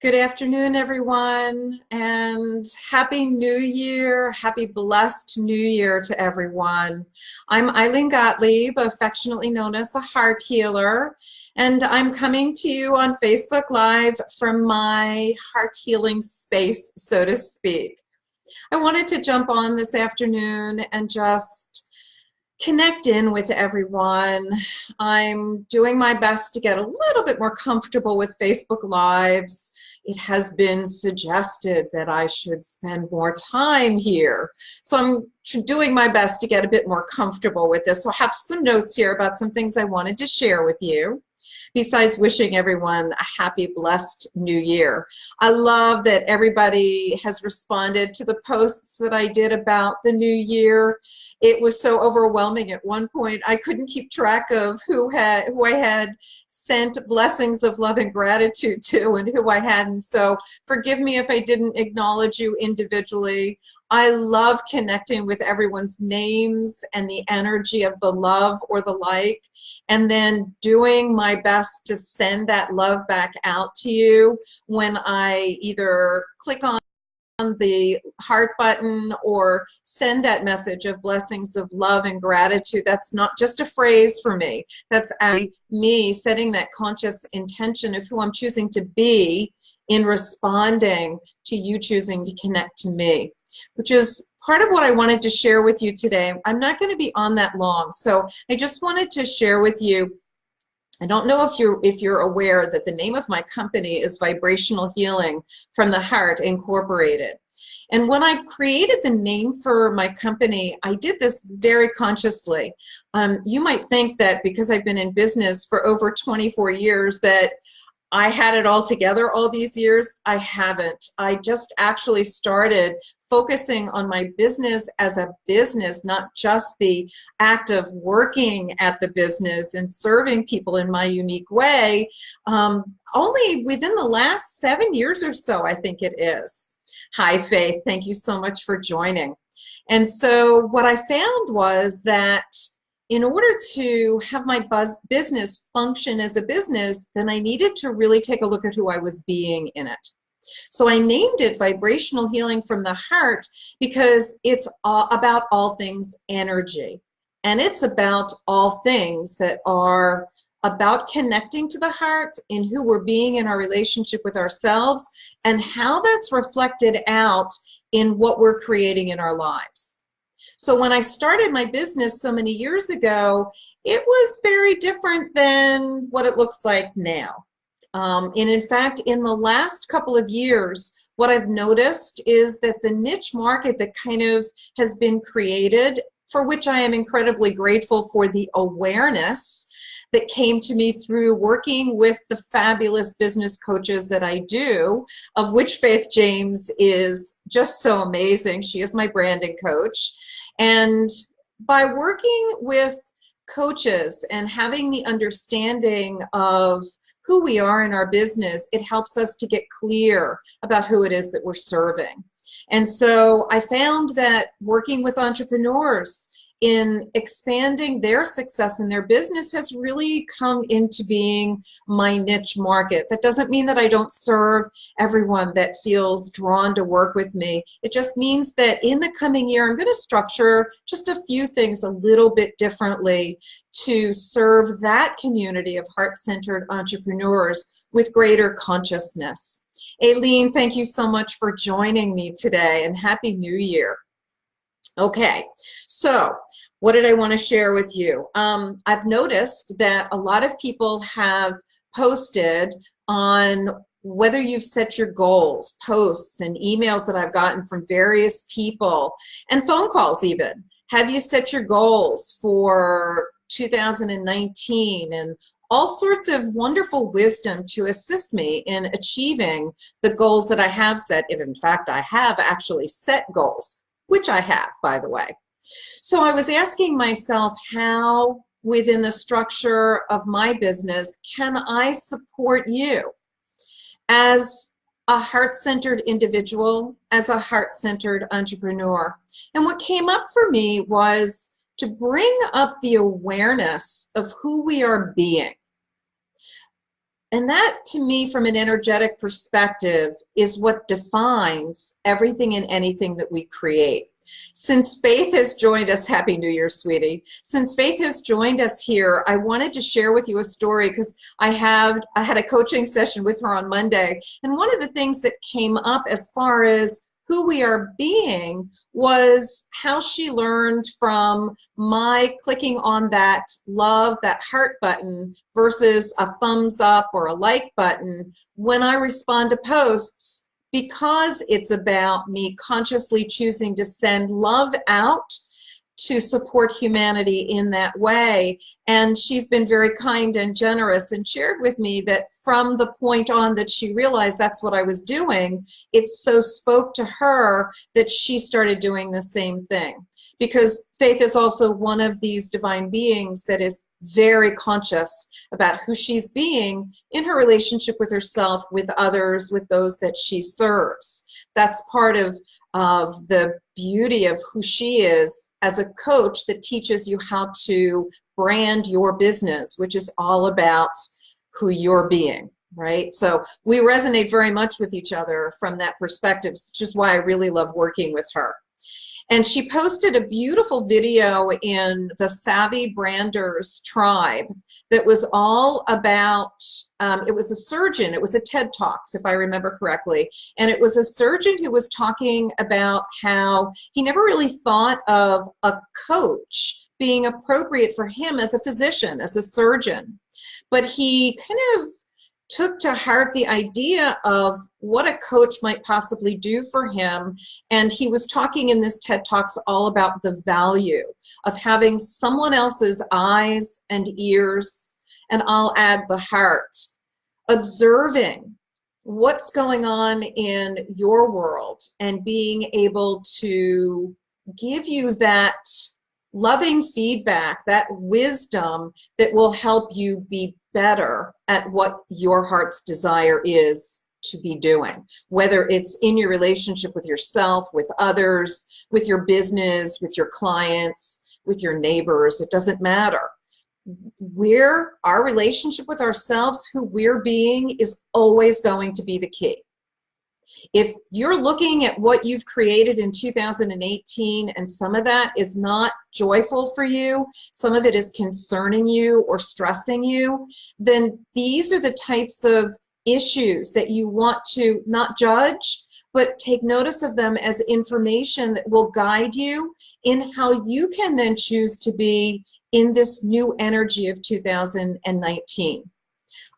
Good afternoon, everyone, and Happy New Year. Happy blessed New Year to everyone. I'm Ilene Gottlieb, affectionately known as the Heart Healer, and I'm coming to you on Facebook Live from my heart healing space, so to speak. I wanted to jump on this afternoon and just connect in with everyone. I'm doing my best to get a little bit more comfortable with Facebook Lives. It has been suggested that I should spend more time here. So I'm doing my best to get a bit more comfortable with this. So I have some notes here about some things I wanted to share with you, besides wishing everyone a happy, blessed new year. I love that everybody has responded to the posts that I did about the new year. It was so overwhelming at one point. I couldn't keep track of who I had sent blessings of love and gratitude to and who I hadn't. So forgive me if I didn't acknowledge you individually. I love connecting with everyone's names and the energy of the love or the like, and then doing my best to send that love back out to you when I either click on the heart button or send that message of blessings of love and gratitude. That's not just a phrase for me. That's actually me setting that conscious intention of who I'm choosing to be in responding to you choosing to connect to me, which is part of what I wanted to share with you today. I'm not going to be on that long, so I just wanted to share with you. I don't know if you're aware that the name of my company is Vibrational Healing from the Heart Incorporated. And when I created the name for my company, I did this very consciously. You might think that because I've been in business for over 24 years that I had it all together all these years. I haven't. I just actually started focusing on my business as a business, not just the act of working at the business and serving people in my unique way, only within the last 7 years or so, I think it is. Hi, Faith. Thank you so much for joining. And so what I found was that in order to have my business function as a business, then I needed to really take a look at who I was being in it. So I named it Vibrational Healing from the Heart because it's about all things energy. And it's about all things that are about connecting to the heart in who we're being in our relationship with ourselves and how that's reflected out in what we're creating in our lives. So when I started my business so many years ago, it was very different than what it looks like now. And in fact, in the last couple of years, what I've noticed is that the niche market that kind of has been created, for which I am incredibly grateful for the awareness that came to me through working with the fabulous business coaches that I do, of which Faith James is just so amazing. She is my branding coach. And by working with coaches and having the understanding of who we are in our business, it helps us to get clear about who it is that we're serving. And so I found that working with entrepreneurs in expanding their success in their business has really come into being my niche market. That doesn't mean that I don't serve everyone that feels drawn to work with me. It just means that in the coming year, I'm going to structure just a few things a little bit differently to serve that community of heart-centered entrepreneurs with greater consciousness. Aileen, thank you so much for joining me today, and Happy New Year. Okay, so what did I want to share with you? I've noticed that a lot of people have posted on whether you've set your goals, posts and emails that I've gotten from various people, and phone calls even. Have you set your goals for 2019? And all sorts of wonderful wisdom to assist me in achieving the goals that I have set. If in fact I have actually set goals, which I have, by the way. So I was asking myself, how within the structure of my business can I support you as a heart-centered individual, as a heart-centered entrepreneur? And what came up for me was to bring up the awareness of who we are being. And that, to me, from an energetic perspective, is what defines everything and anything that we create. Since Faith has joined us, Happy New Year, sweetie. Since Faith has joined us here, I wanted to share with you a story because I had a coaching session with her on Monday. And one of the things that came up as far as who we are being was how she learned from my clicking on that love, that heart button versus a thumbs up or a like button when I respond to posts, because it's about me consciously choosing to send love out to support humanity in that way. And she's been very kind and generous and shared with me that from the point on that she realized that's what I was doing, it so spoke to her that she started doing the same thing. Because Faith is also one of these divine beings that is very conscious about who she's being in her relationship with herself, with others, with those that she serves. That's part of the beauty of who she is as a coach that teaches you how to brand your business, which is all about who you're being, right? So we resonate very much with each other from that perspective, which is why I really love working with her. And she posted a beautiful video in the Savvy Branders tribe that was all about, it was a surgeon, it was a TED Talks, if I remember correctly, and it was a surgeon who was talking about how he never really thought of a coach being appropriate for him as a physician, as a surgeon. But he kind of took to heart the idea of what a coach might possibly do for him. And he was talking in this TED Talks all about the value of having someone else's eyes and ears, and I'll add the heart, observing what's going on in your world and being able to give you that loving feedback, that wisdom that will help you be better at what your heart's desire is to be doing, whether it's in your relationship with yourself, with others, with your business, with your clients, with your neighbors. It doesn't matter. Our relationship with ourselves, who we're being, is always going to be the key. If you're looking at what you've created in 2018 and some of that is not joyful for you, some of it is concerning you or stressing you, then these are the types of issues that you want to not judge, but take notice of them as information that will guide you in how you can then choose to be in this new energy of 2019.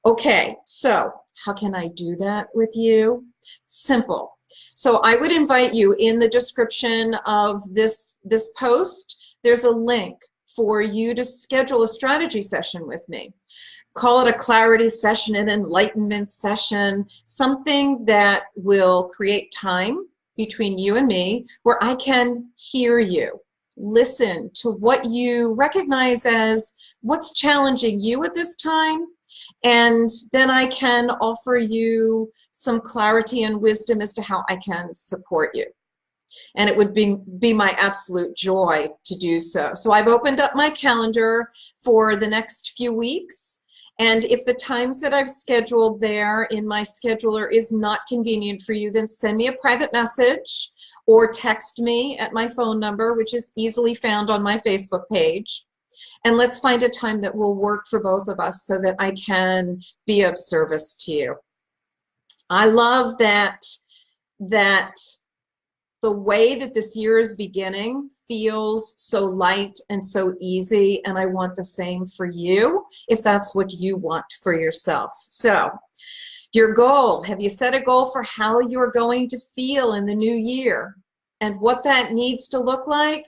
Okay, so how can I do that with you? Simple. So I would invite you, in the description of this post, there's a link for you to schedule a strategy session with me. Call it a clarity session, an enlightenment session, something that will create time between you and me where I can hear you, listen to what you recognize as what's challenging you at this time, and then I can offer you some clarity and wisdom as to how I can support you. And it would be my absolute joy to do so. So I've opened up my calendar for the next few weeks. And if the times that I've scheduled there in my scheduler is not convenient for you, then send me a private message or text me at my phone number, which is easily found on my Facebook page. And let's find a time that will work for both of us so that I can be of service to you. I love that the way that this year is beginning feels so light and so easy, and I want the same for you if that's what you want for yourself. So your goal, have you set a goal for how you're going to feel in the new year and what that needs to look like?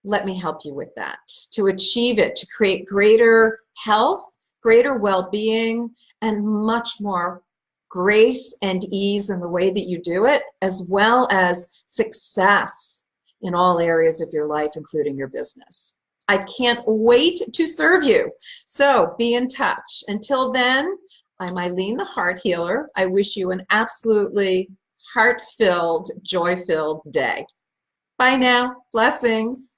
Let me help you with that, to achieve it, to create greater health, greater well-being, and much more grace and ease in the way that you do it, as well as success in all areas of your life, including your business. I can't wait to serve you. So be in touch. Until then, I'm Ilene, the Heart Healer. I wish you an absolutely heart-filled, joy-filled day. Bye now. Blessings.